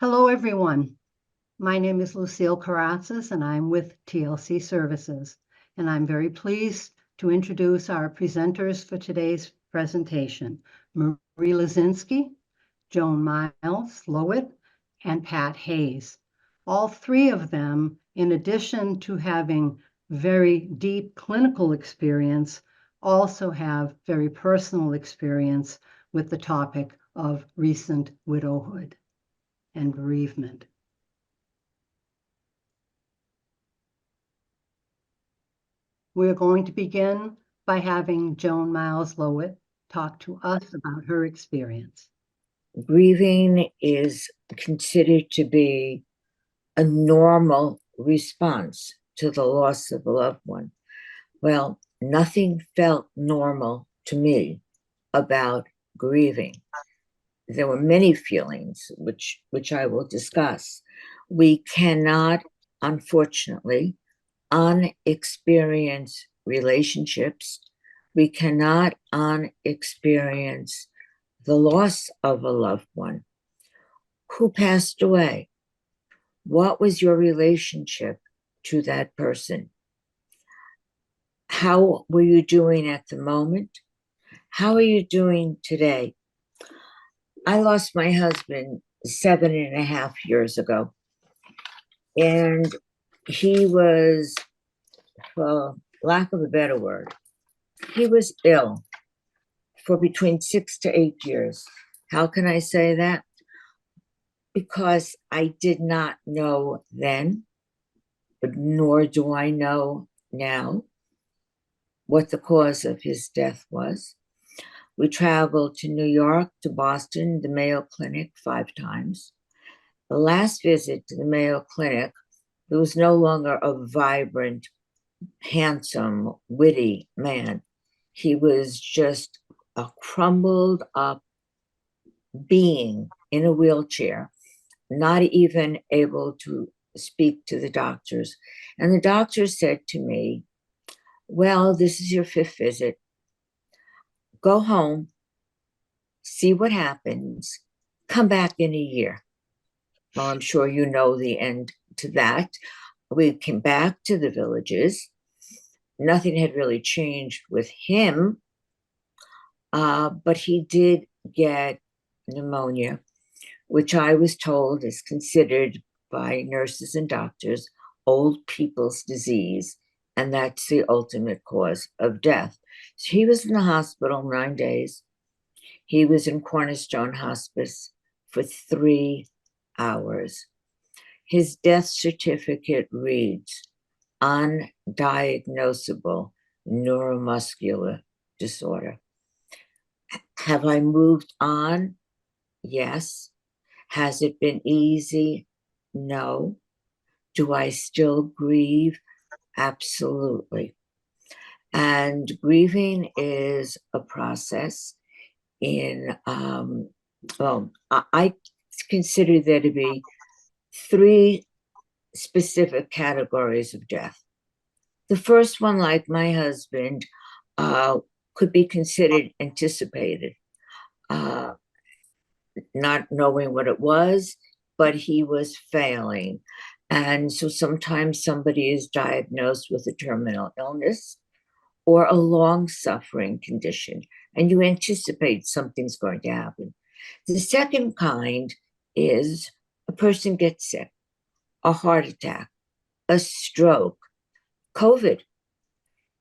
Hello, everyone. My name is Lucille Karatzis, and I'm with TLC Services. And I'm very pleased to introduce our presenters for today's presentation, Marie Lazinski, Joan Miles, Lowitt, and Pat Hayes. All three of them, in addition to having very deep clinical experience, also have very personal experience with the topic of recent widowhood and bereavement. We're going to begin by having Joan Miles Lowitt talk to us about her experience. Grieving is considered to be a normal response to the loss of a loved one. Well, nothing felt normal to me about grieving. There were many feelings, which I will discuss. We cannot, unfortunately, unexperience relationships. We cannot unexperience the loss of a loved one. Who passed away? What was your relationship to that person? How were you doing at the moment? How are you doing today? I lost my husband 7.5 years ago, and he was, for lack of a better word, he was ill for between 6 to 8 years. How can I say that? Because I did not know then, nor do I know now, what the cause of his death was. We traveled to New York, to Boston, the Mayo Clinic 5 times. The last visit to the Mayo Clinic, there was no longer a vibrant, handsome, witty man. He was just a crumbled up being in a wheelchair, not even able to speak to the doctors. And the doctor said to me, well, this is your 5th visit. Go home, see what happens, come back in a year. Well, I'm sure you know the end to that. We came back to the Villages. Nothing had really changed with him, but he did get pneumonia, which I was told is considered by nurses and doctors old people's disease, and that's the ultimate cause of death. So he was in the hospital 9 days. He was in Cornerstone Hospice for 3 hours. His death certificate reads, undiagnosable neuromuscular disorder. Have I moved on? Yes. Has it been easy? No. Do I still grieve? Absolutely. And grieving is a process in, I consider there to be 3 specific categories of death. The first one, like my husband, could be considered anticipated, not knowing what it was, but he was failing. And so sometimes somebody is diagnosed with a terminal illness or a long-suffering condition, and you anticipate something's going to happen. The second kind is a person gets sick, a heart attack, a stroke, COVID,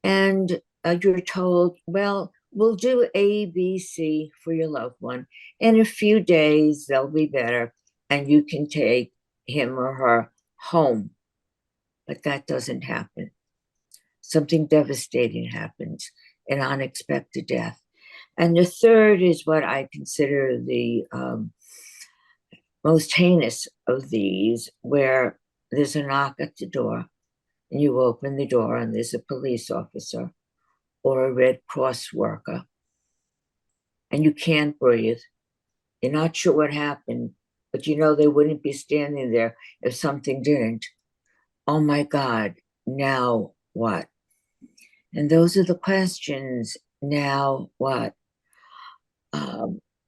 and you're told, well, we'll do A, B, C for your loved one. In a few days, they'll be better, and you can take him or her home. But that doesn't happen. Something devastating happens, an unexpected death. And the third is what I consider the most heinous of these, where there's a knock at the door, and you open the door, and there's a police officer or a Red Cross worker, and you can't breathe. You're not sure what happened, but you know they wouldn't be standing there if something didn't. Oh my God, now what? And those are the questions. Now what?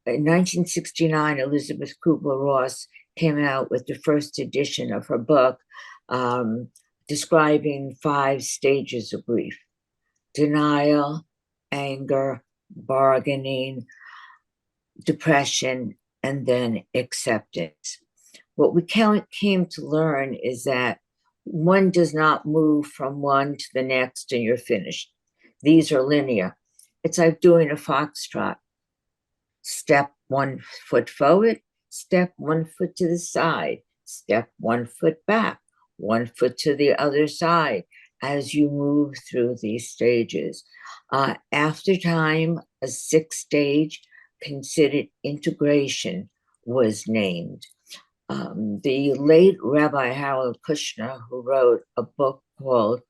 In 1969, Elizabeth Kubler-Ross came out with the first edition of her book, describing 5 stages of grief: denial, anger, bargaining, depression, and then acceptance. What we came to learn is that one does not move from one to the next and you're finished. These are linear. It's like doing a foxtrot. Step 1 foot forward, step 1 foot to the side, step 1 foot back, 1 foot to the other side as you move through these stages. After time, a 6th stage considered integration was named. The late Rabbi Harold Kushner, who wrote a book called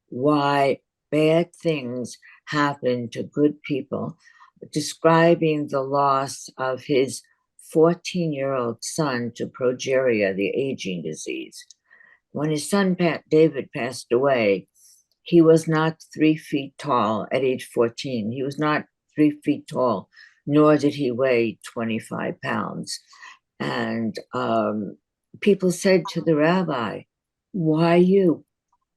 Why Bad Things Happen to Good People, describing the loss of his 14-year-old son to progeria, the aging disease. When his son David passed away, he was not 3 feet tall at age 14. He was not 3 feet tall, nor did he weigh 25 pounds. And people said to the rabbi, "Why you?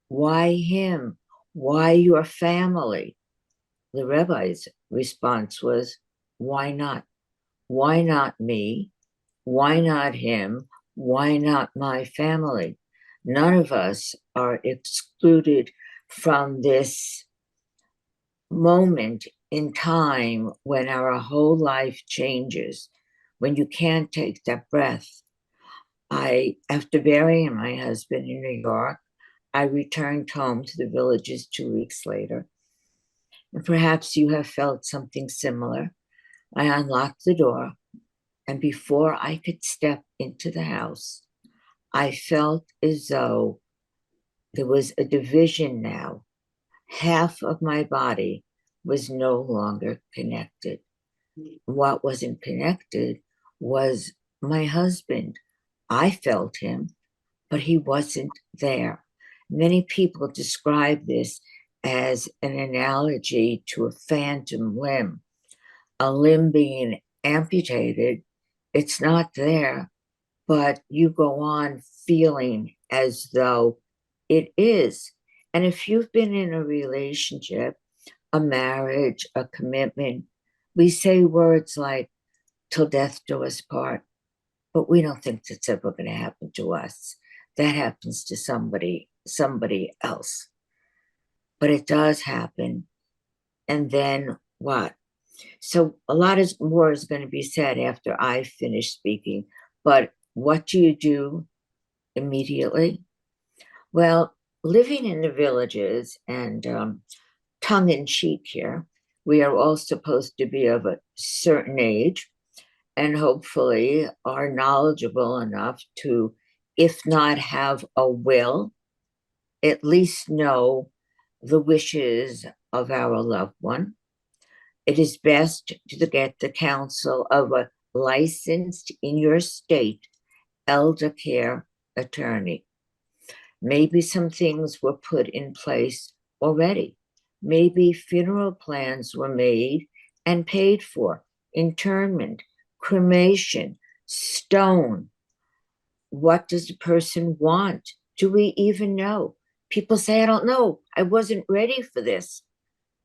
Why him? Why your family?" The rabbi's response was, "Why not? Why not me? Why not him? Why not my family?" None of us are excluded from this moment in time when our whole life changes, when you can't take that breath. After burying my husband in New York, I returned home to the Villages 2 weeks later. And perhaps you have felt something similar. I unlocked the door, and before I could step into the house, I felt as though there was a division now. Half of my body was no longer connected. What wasn't connected was my husband. I felt him, but he wasn't there. Many people describe this as an analogy to a phantom limb, a limb being amputated. It's not there, but you go on feeling as though it is. And if you've been in a relationship, a marriage, a commitment, we say words like, "till death do us part," but we don't think that's ever going to happen to us. That happens to somebody else. But it does happen. And then what? So a lot more is going to be said after I finish speaking. But what do you do immediately? Well, living in the Villages, and tongue in cheek here, we are all supposed to be of a certain age and hopefully are knowledgeable enough to, if not have a will, at least know the wishes of our loved one. It is best to get the counsel of a licensed in your state elder care attorney. Maybe some things were put in place already. Maybe funeral plans were made and paid for, internment, cremation, stone. What does the person want? Do we even know? People say, "I don't know. I wasn't ready for this."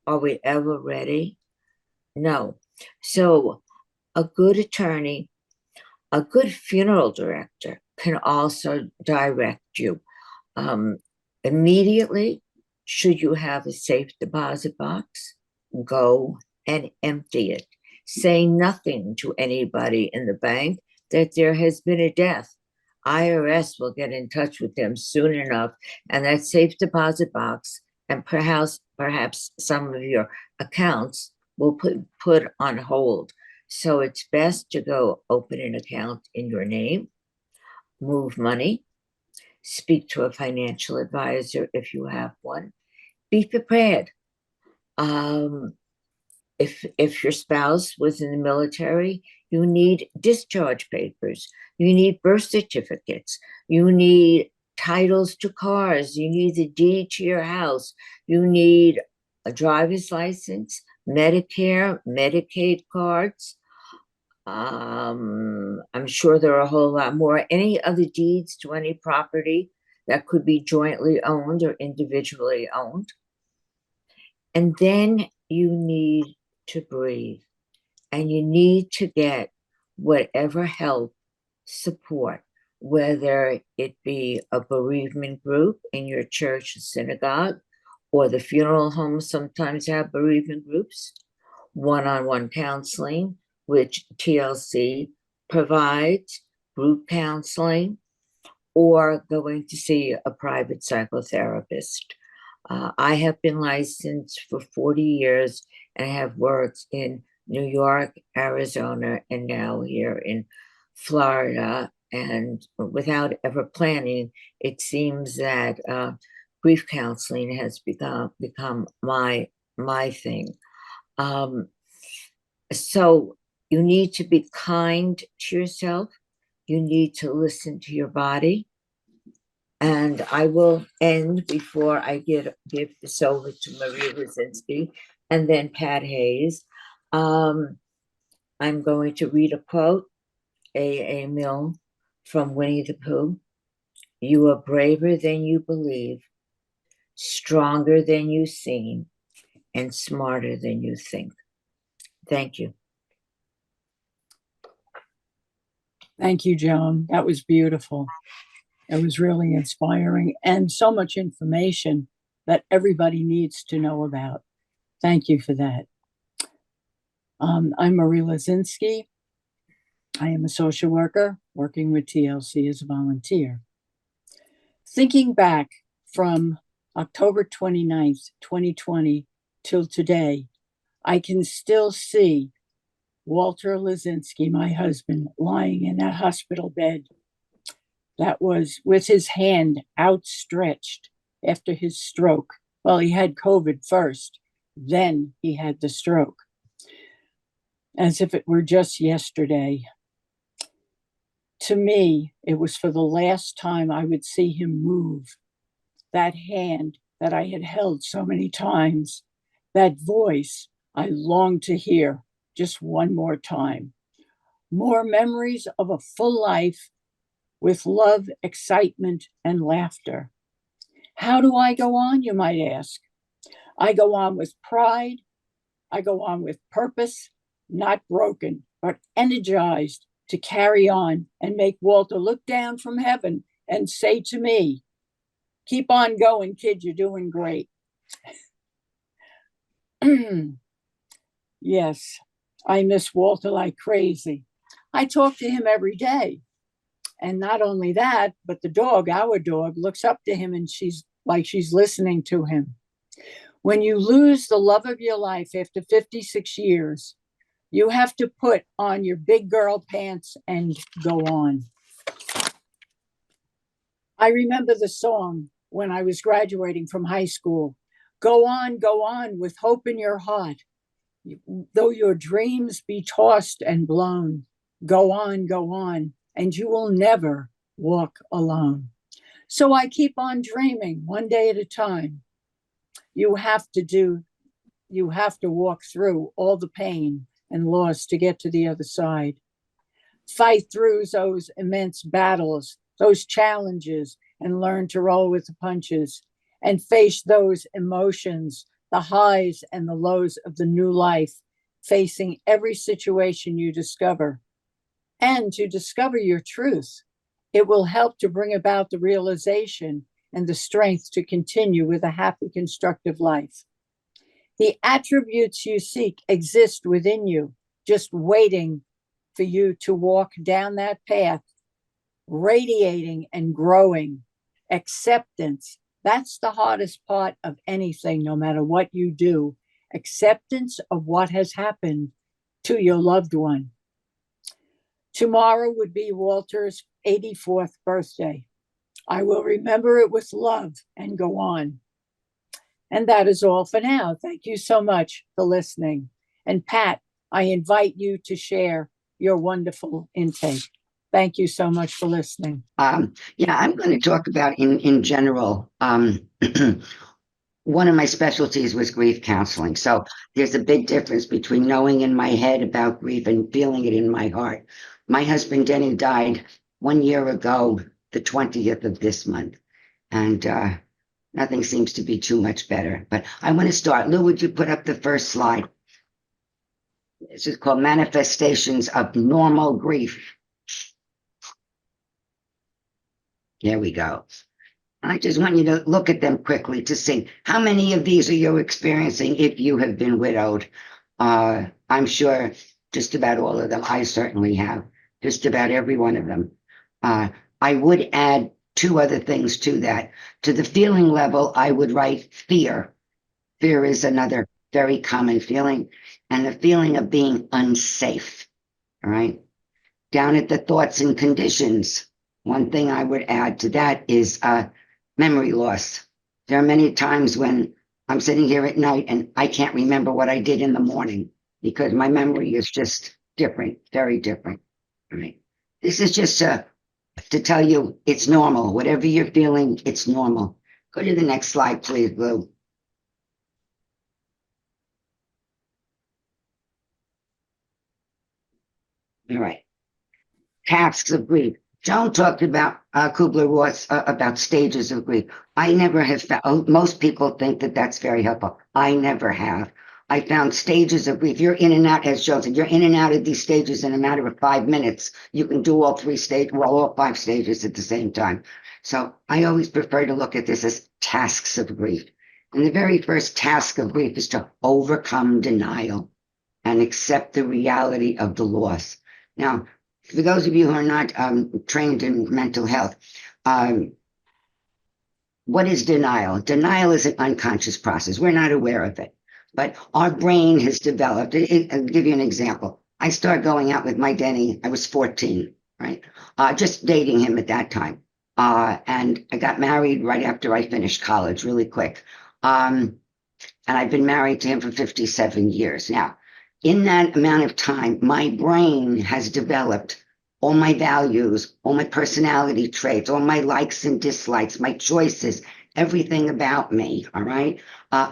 Are we ever ready? No. So a good attorney, a good funeral director can also direct you. Immediately, should you have a safe deposit box, go and empty it. Say nothing to anybody in the bank that there has been a death. IRS will get in touch with them soon enough, and that safe deposit box and perhaps some of your accounts will put on hold. So it's best to go open an account in your name, move money, speak to a financial advisor if you have one. Be prepared. If your spouse was in the military, you need discharge papers. You need birth certificates. You need titles to cars. You need the deed to your house. You need a driver's license, Medicare, Medicaid cards. I'm sure there are a whole lot more. Any other deeds to any property that could be jointly owned or individually owned. And then you need to breathe, and you need to get whatever help, support, whether it be a bereavement group in your church or synagogue, or the funeral homes sometimes have bereavement groups, one-on-one counseling, which TLC provides, group counseling, or going to see a private psychotherapist. I have been licensed for 40 years and have worked in New York, Arizona, and now here in Florida. And without ever planning, it seems that grief counseling has become my thing. So you need to be kind to yourself. You need to listen to your body. And I will end before I give this over to Maria Lazinski and then Pat Hayes. I'm going to read a quote, A. Milne, from Winnie the Pooh. You are braver than you believe, stronger than you seem, and smarter than you think. Thank you. Thank you, Joan. That was beautiful. It was really inspiring and so much information that everybody needs to know about. Thank you for that. I'm Marie Lazinski. I am a social worker working with TLC as a volunteer. Thinking back from October 29th, 2020 till today, I can still see Walter Lazinski, my husband, lying in that hospital bed. That was with his hand outstretched after his stroke. Well, he had COVID first, then he had the stroke. As if it were just yesterday. To me, it was for the last time I would see him move. That hand that I had held so many times, that voice I longed to hear just one more time. More memories of a full life with love, excitement, and laughter. How do I go on, you might ask? I go on with pride. I go on with purpose, not broken, but energized to carry on and make Walter look down from heaven and say to me, keep on going, kid, you're doing great. Yes, I miss Walter like crazy. I talk to him every day. And not only that, but the dog, our dog, looks up to him and she's listening to him. When you lose the love of your life after 56 years, you have to put on your big girl pants and go on. I remember the song when I was graduating from high school. Go on with hope in your heart. Though your dreams be tossed and blown, go on, and you will never walk alone. So I keep on dreaming one day at a time. You have to walk through all the pain and loss to get to the other side. Fight through those immense battles, those challenges, and learn to roll with the punches and face those emotions, the highs and the lows of the new life, facing every situation you discover. And to discover your truth, it will help to bring about the realization and the strength to continue with a happy, constructive life. The attributes you seek exist within you, just waiting for you to walk down that path, radiating and growing. Acceptance, that's the hardest part of anything, no matter what you do. Acceptance of what has happened to your loved one. Tomorrow would be Walter's 84th birthday. I will remember it with love and go on. And that is all for now. Thank you so much for listening. And Pat, I invite you to share your wonderful intake. Thank you so much for listening. Yeah, I'm going to talk about in general one of my specialties was grief counseling. So there's a big difference between knowing in my head about grief and feeling it in my heart. My husband, Denny, died 1 year ago, the 20th of this month. And nothing seems to be too much better. But I want to start. Lou, would you put up the first slide? This is called Manifestations of Normal Grief. There we go. I just want you to look at them quickly to see how many of these are you experiencing if you have been widowed. I'm sure just about all of them. I certainly have. Just about every one of them. I would add two other things to that. To the feeling level, I would write fear. Fear is another very common feeling, and the feeling of being unsafe. All right. Down at the thoughts and conditions, one thing I would add to that is memory loss. There are many times when I'm sitting here at night and I can't remember what I did in the morning because my memory is just different, very different. All right. This is just to tell you it's normal. Whatever you're feeling, it's normal. Go to the next slide, please, Lou. All right. Tasks of grief. Joan talked about Kubler-Ross about stages of grief. I never have found, most people think that that's very helpful. I never have. I found stages of grief. You're in and out, as Joan said, you're in and out of these stages in a matter of 5 minutes. You can do all 3 stages, well, all 5 stages at the same time. So I always prefer to look at this as tasks of grief. And the very first task of grief is to overcome denial and accept the reality of the loss. Now, for those of you who are not trained in mental health, what is denial? Denial is an unconscious process. We're not aware of it, but our brain has developed. I'll give you an example. I started going out with my Denny. I was 14, right? Just dating him at that time. And I got married right after I finished college, really quick. And I've been married to him for 57 years now. In that amount of time, my brain has developed all my values, all my personality traits, all my likes and dislikes, my choices, everything about me, all right,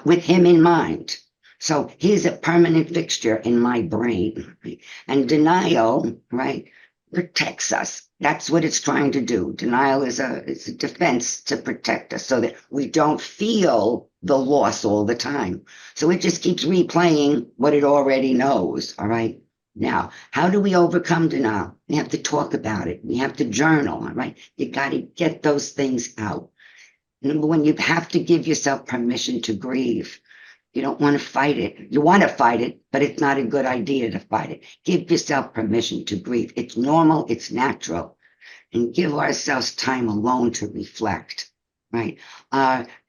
with him in mind. So he's a permanent fixture in my brain. Right? And denial, right, protects us. That's what it's trying to do. Denial is it's a defense to protect us so that we don't feel the loss all the time. So it just keeps replaying what it already knows, all right? Now, how do we overcome denial? We have to talk about it. We have to journal, all right? You got to get those things out. Number one, you have to give yourself permission to grieve. You don't want to fight it. You want to fight it, but it's not a good idea to fight it. Give yourself permission to grieve. It's normal. It's natural. And give ourselves time alone to reflect, right?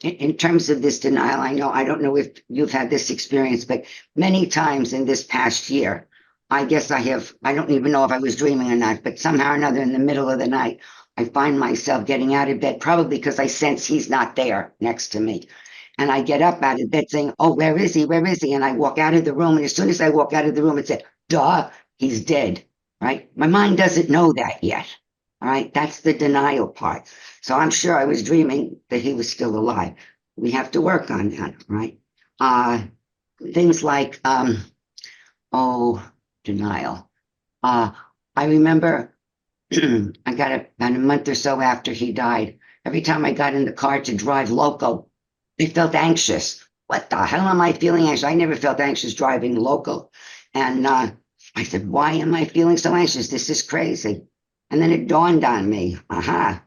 In terms of this denial, I don't know if you've had this experience, but many times in this past year, I guess I don't even know if I was dreaming or not, but somehow or another in the middle of the night, I find myself getting out of bed, probably because I sense he's not there next to me. And I get up out of bed saying, oh, where is he? Where is he? And I walk out of the room. And as soon as I walk out of the room, it said, duh, he's dead, right? My mind doesn't know that yet, all right? That's the denial part. So I'm sure I was dreaming that he was still alive. We have to work on that, right? Things like, denial. I remember I got about a month or so after he died. Every time I got in the car to drive local, I felt anxious. What the hell am I feeling anxious? I never felt anxious driving local. And I said, why am I feeling so anxious? This is crazy. And then it dawned on me. I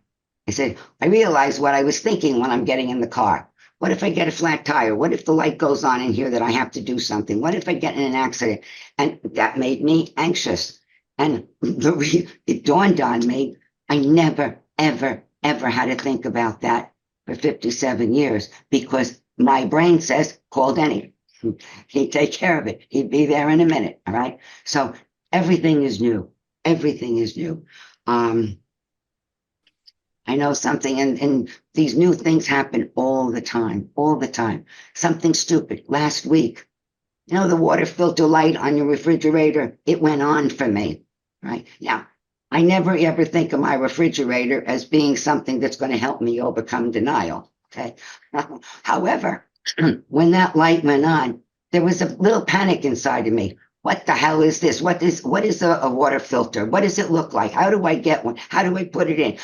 said, I realized what I was thinking when I'm getting in the car. What if I get a flat tire? What if the light goes on in here that I have to do something? What if I get in an accident? And that made me anxious. And it dawned on me, I never, ever, ever had to think about that for 57 years because my brain says, call Denny. He'd take care of it. He'd be there in a minute, all right? So everything is new. Everything is new. I know something, and these new things happen all the time, Something stupid. Last week, the water filter light on your refrigerator, it went on for me, right? Now, I never ever think of my refrigerator as being something that's going to help me overcome denial, okay? However, when that light went on, there was a little panic inside of me. What the hell is this? What is a water filter? What does it look like? How do I get one? How do I put it in?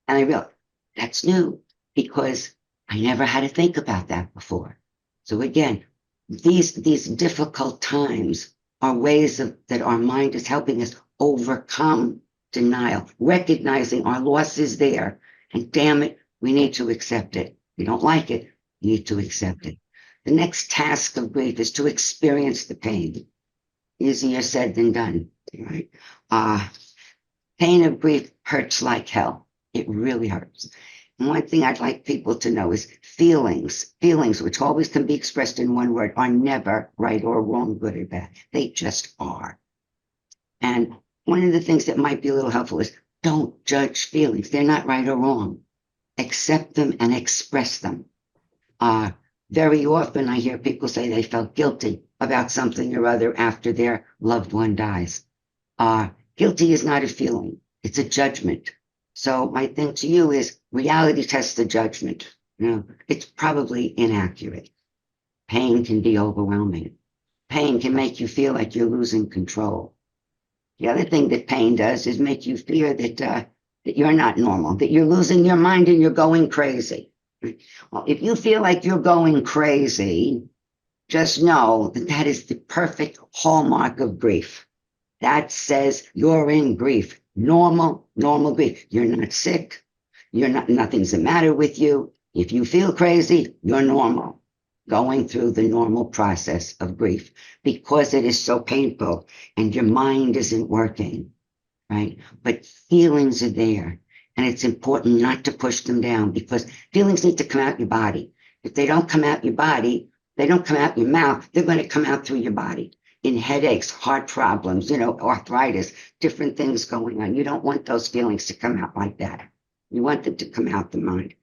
And I realized that's new because I never had to think about that before. So again, these difficult times are ways that our mind is helping us overcome denial, recognizing our loss is there. And damn it, we need to accept it. We don't like it. We need to accept it. The next task of grief is to experience the pain. Easier said than done, right? Pain of grief hurts like hell. It really hurts. And one thing I'd like people to know is feelings, which always can be expressed in one word, are never right or wrong, good or bad. They just are. And one of the things that might be a little helpful is don't judge feelings. They're not right or wrong. Accept them and express them. Very often I hear people say they felt guilty about something or other after their loved one dies. Guilty is not a feeling. It's a judgment. So my thing to you is reality test the judgment. You know, it's probably inaccurate. Pain can be overwhelming. Pain can make you feel like you're losing control. The other thing that pain does is make you fear that you're not normal, that you're losing your mind and you're going crazy. Well, if you feel like you're going crazy, just know that that is the perfect hallmark of grief. That says you're in grief, normal grief. You're not sick. Nothing's the matter with you. If you feel crazy, you're normal, going through the normal process of grief because it is so painful and your mind isn't working, right? But feelings are there. And it's important not to push them down because feelings need to come out your body. If they don't come out your body, they don't come out your mouth, they're going to come out through your body in headaches, heart problems, arthritis, different things going on. You don't want those feelings to come out like that. You want them to come out the mind.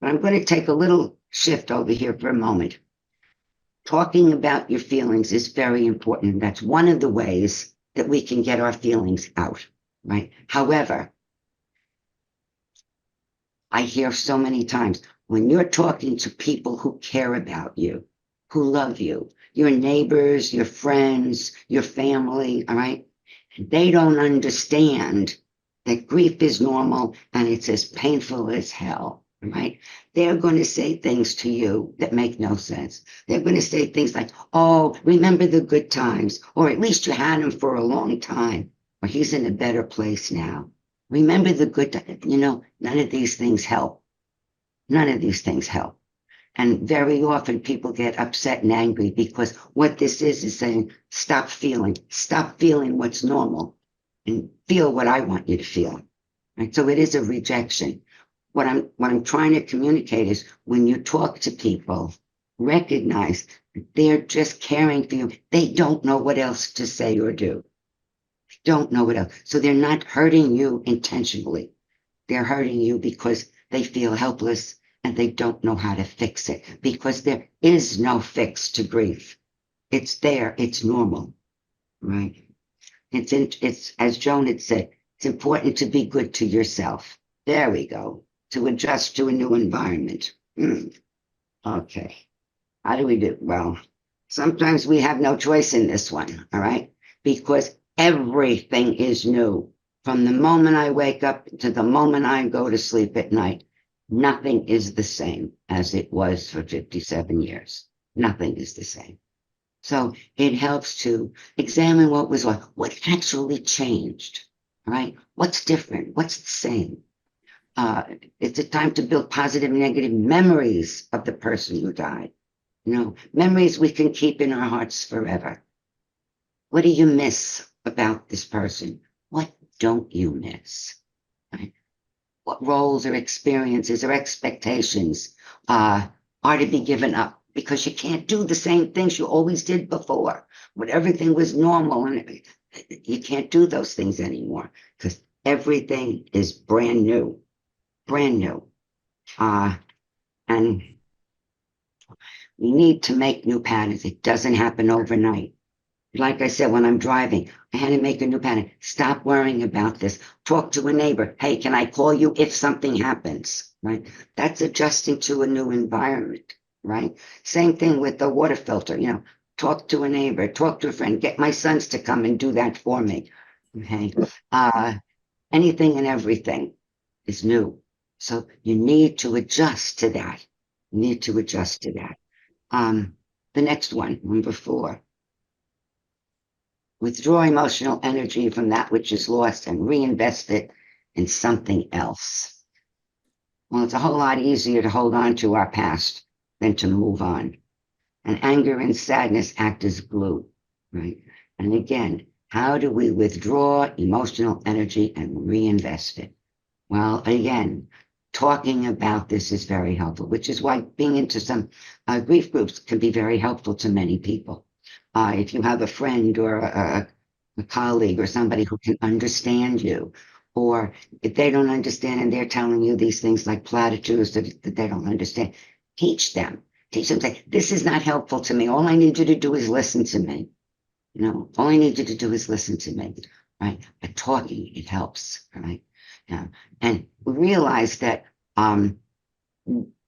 But I'm going to take a little shift over here for a moment. Talking about your feelings is very important. That's one of the ways that we can get our feelings out, right? However, I hear so many times when you're talking to people who care about you, who love you, your neighbors, your friends, your family, all right? They don't understand that grief is normal and it's as painful as hell, right? They're going to say things to you that make no sense. They're going to say things like, oh, remember the good times, or at least you had him for a long time, or he's in a better place now. Remember the good times. None of these things help. None of these things help. And very often people get upset and angry because what this is saying, stop feeling what's normal and feel what I want you to feel. Right? So it is a rejection. What I'm trying to communicate is when you talk to people, recognize that they're just caring for you. They don't know what else to say or do. Don't know what else. So they're not hurting you intentionally. They're hurting you because they feel helpless and they don't know how to fix it because there is no fix to grief. It's there. It's normal, right? It's as Joan had said, it's important to be good to yourself. There we go. To adjust to a new environment. Okay. How do we do? Well, sometimes we have no choice in this one, all right? Because everything is new. From the moment I wake up to the moment I go to sleep at night, nothing is the same as it was for 57 years. Nothing is the same. So it helps to examine what actually changed, all right? What's different? What's the same? It's a time to build positive and negative memories of the person who died. Memories we can keep in our hearts forever. What do you miss about this person? What don't you miss? Right? What roles or experiences or expectations are to be given up because you can't do the same things you always did before when everything was normal, and you can't do those things anymore because everything is brand new. And we need to make new patterns. It doesn't happen overnight. Like I said, when I'm driving, I had to make a new pattern. Stop worrying about this. Talk to a neighbor. Hey, can I call you if something happens? Right? That's adjusting to a new environment. right? Same thing with the water filter, talk to a neighbor, talk to a friend, get my sons to come and do that for me. Okay. Anything and everything is new. So you need to adjust to that. You need to adjust to that. The next one, number 4. Withdraw emotional energy from that which is lost and reinvest it in something else. Well, it's a whole lot easier to hold on to our past than to move on. And anger and sadness act as glue, right? And again, how do we withdraw emotional energy and reinvest it? Well, again, talking about this is very helpful, which is why being into some grief groups can be very helpful to many people. If you have a friend or a colleague or somebody who can understand you, or if they don't understand and they're telling you these things like platitudes that they don't understand, teach them. Say, this is not helpful to me. All I need you to do is listen to me. All I need you to do is listen to me, right? But talking, it helps, right? Yeah. And we realize that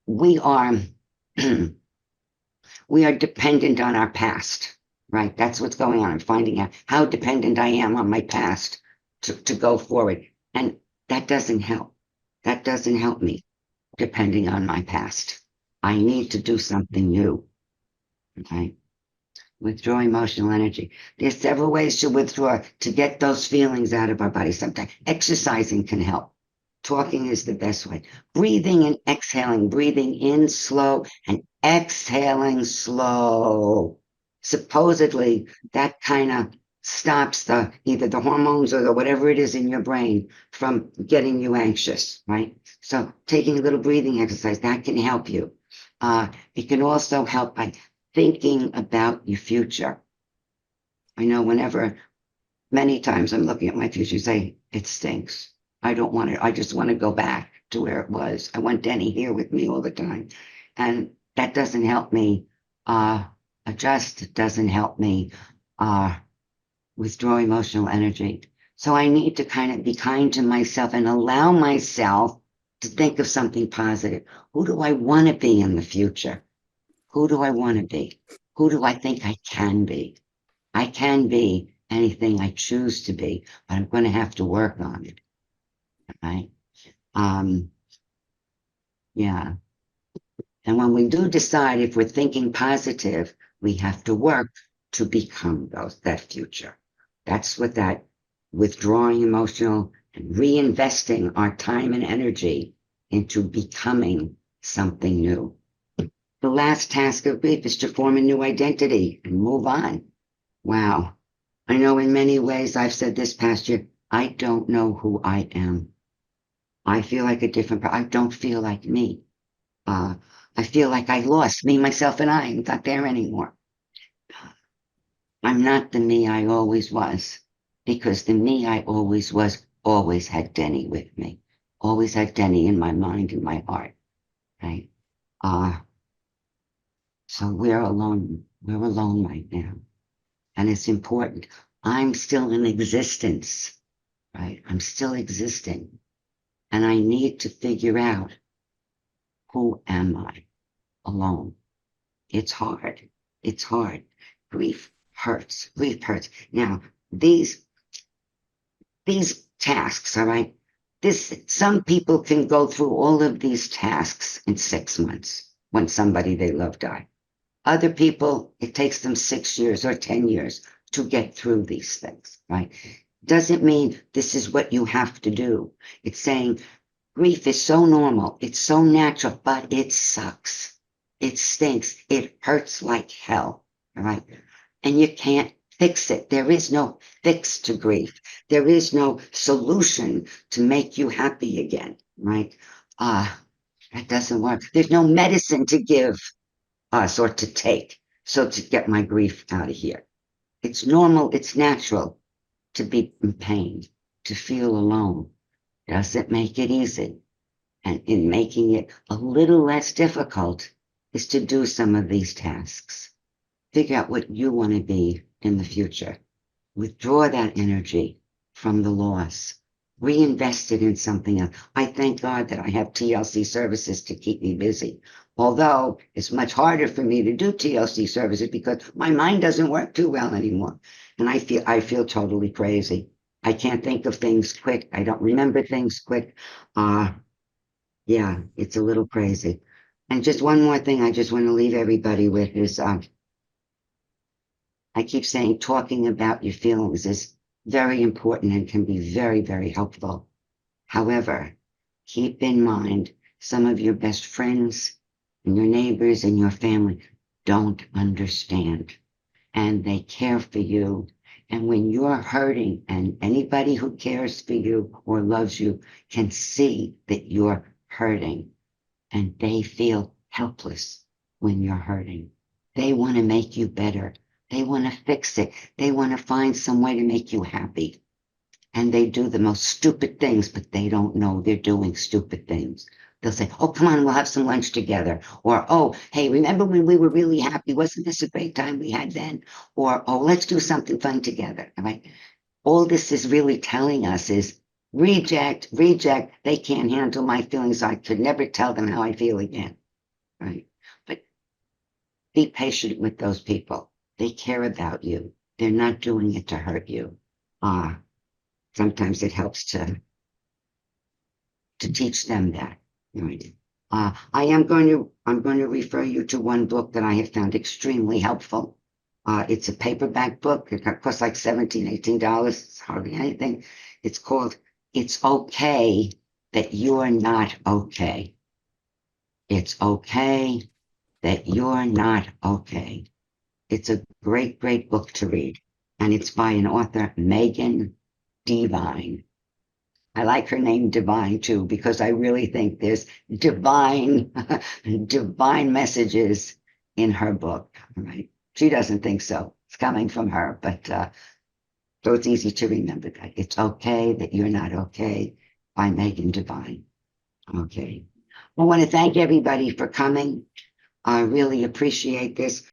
we are we are dependent on our past, right? That's what's going on. I'm finding out how dependent I am on my past to go forward. And that doesn't help. That doesn't help me depending on my past. I need to do something new. Okay. Withdraw emotional energy. There's several ways to withdraw to get those feelings out of our body. Sometimes exercising can help. Talking is the best way. Breathing and exhaling. Breathing in slow and exhaling slow. Supposedly, that kind of stops either the hormones or the whatever it is in your brain from getting you anxious, right? So taking a little breathing exercise, that can help you. It can also help by thinking about your future. I know many times I'm looking at my future and say, it stinks. I don't want it. I just want to go back to where it was. I want Denny here with me all the time. And that doesn't help me adjust. It doesn't help me withdraw emotional energy. So I need to kind of be kind to myself and allow myself to think of something positive. Who do I want to be in the future? Who do I want to be? Who do I think I can be? I can be anything I choose to be, but I'm going to have to work on it. Right? Yeah. And when we do decide if we're thinking positive, we have to work to become that future. That's what that withdrawing emotional and reinvesting our time and energy into becoming something new. The last task of grief is to form a new identity and move on. Wow. I know in many ways I've said this past year, I don't know who I am. I feel like a different person. I don't feel like me. I feel like I lost me, myself, and I'm not there anymore. I'm not the me I always was, because the me I always was always had Denny with me, always had Denny in my mind and my heart, right? So we're alone. We're alone right now. And it's important. I'm still in existence, right? I'm still existing. And I need to figure out, who am I alone? It's hard. It's hard. Grief hurts. Grief hurts. Now, these tasks, all right? Some people can go through all of these tasks in 6 months when somebody they love died. Other people, it takes them 6 years or 10 years to get through these things, right? Doesn't mean this is what you have to do. It's saying grief is so normal. It's so natural, but it sucks. It stinks. It hurts like hell, all right? And you can't fix it. There is no fix to grief. There is no solution to make you happy again, right? That doesn't work. There's no medicine to give us or to take, so to get my grief out of here. It's normal, it's natural to be in pain, to feel alone. Doesn't make it easy. And in making it a little less difficult is to do some of these tasks. Figure out what you want to be in the future. Withdraw that energy from the loss. reinvest it in something else. I thank God that I have TLC services to keep me busy. Although it's much harder for me to do TLC services because my mind doesn't work too well anymore. And I feel totally crazy. I can't think of things quick. I don't remember things quick. Yeah, it's a little crazy. And just one more thing I just want to leave everybody with is I keep saying talking about your feelings is very important and can be very, very helpful. However, keep in mind some of your best friends and your neighbors and your family don't understand, and they care for you. And when you're hurting, and anybody who cares for you or loves you can see that you're hurting, and they feel helpless when you're hurting. They want to make you better. They want to fix it. They want to find some way to make you happy. And they do the most stupid things, but they don't know they're doing stupid things. They'll say, oh, come on, we'll have some lunch together. Or, oh, hey, remember when we were really happy? Wasn't this a great time we had then? Or, oh, let's do something fun together. All right. All this is really telling us is reject. They can't handle my feelings. I could never tell them how I feel again. Right. But be patient with those people. They care about you. They're not doing it to hurt you. Sometimes it helps to teach them that. Right. I'm going to refer you to one book that I have found extremely helpful. It's a paperback book. It costs like $17, $18. It's hardly anything. It's called It's Okay That You're Not Okay. It's okay that you're not okay. It's a great, great book to read. And it's by an author, Megan Devine. I like her name Divine too, because I really think there's divine messages in her book. Right? She doesn't think so. It's coming from her, but so it's easy to remember that. It's Okay That You're Not Okay by Megan Devine. Okay. I want to thank everybody for coming. I really appreciate this.